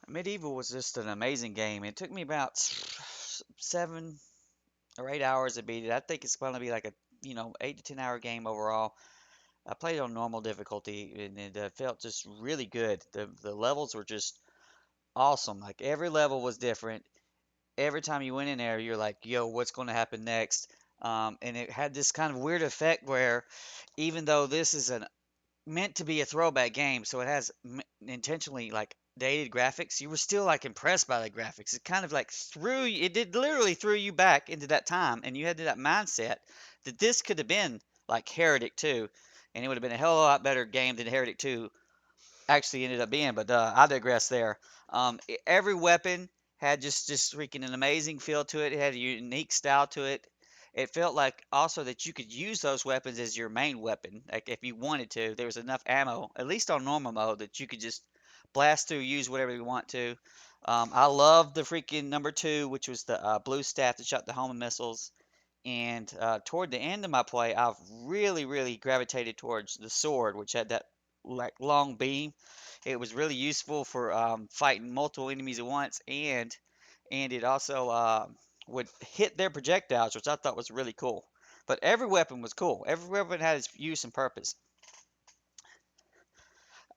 Medieval was just an amazing game. It took me about 7 or 8 hours to beat it. I think it's going to be like a 8 to 10 hour game overall. I played on normal difficulty and it felt just really good. The levels were just awesome. Like every level was different. Every time you went in there, you're like, yo, what's going to happen next? And it had this kind of weird effect where even though this is an meant to be a throwback game, so it has intentionally like dated graphics. You were still like impressed by the graphics. It kind of like threw you, it did literally threw you back into that time, and you had that mindset that this could have been like Heretic 2, and it would have been a hell of a lot better game than Heretic 2 actually ended up being. But I digress there. Every weapon had just freaking an amazing feel to it. It had a unique style to it. It felt like also that you could use those weapons as your main weapon. Like if you wanted to, there was enough ammo, at least on normal mode, that you could just blast through, use whatever you want to. I loved the freaking number two, which was the blue staff that shot the homing missiles. And toward the end of my play, I've really gravitated towards the sword, which had that like long beam. It was really useful for fighting multiple enemies at once, and it also would hit their projectiles, which I thought was really cool. But every weapon was cool. Every weapon had its use and purpose.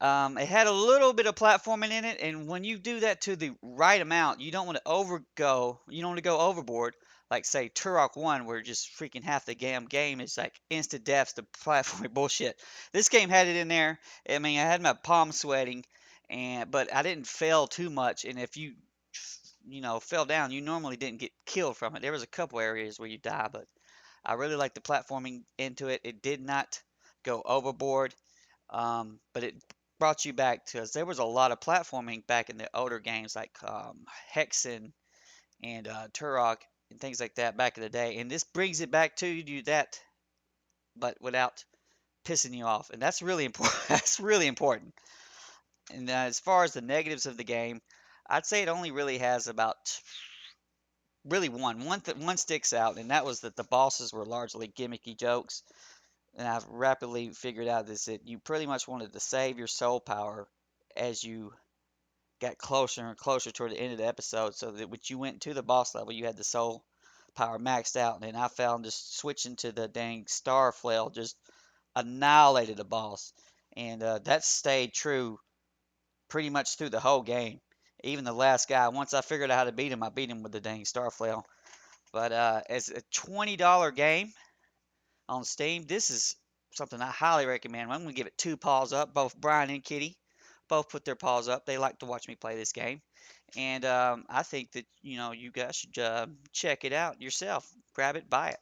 It had a little bit of platforming in it, and when you do that to the right amount, you don't want to overgo. You don't want to go overboard, like say Turok 1, where just freaking half the game is like instant deaths to platforming bullshit. This game had it in there. I mean, I had my palms sweating, but I didn't fail too much. And if you fell down, you normally didn't get killed from it. There was a couple areas where you die, but I really liked the platforming into it. It did not go overboard. But it brought you back to us. There was a lot of platforming back in the older games like Hexen and Turok and things like that back in the day. And this brings it back to you that, but without pissing you off. And that's really important. That's really important. And as far as the negatives of the game, I'd say it only really has about really one sticks out, and that was that the bosses were largely gimmicky jokes. And I've rapidly figured out is that you pretty much wanted to save your soul power as you got closer and closer toward the end of the episode, so that when you went to the boss level, you had the soul power maxed out. And then I found just switching to the dang star flail just annihilated the boss, and that stayed true pretty much through the whole game. Even the last guy, once I figured out how to beat him, I beat him with the dang star flail. But as a $20 game on Steam, this is something I highly recommend. I'm going to give it 2 paws up. Both Brian and Kitty both put their paws up. They like to watch me play this game. And I think that, you guys should check it out yourself. Grab it, buy it.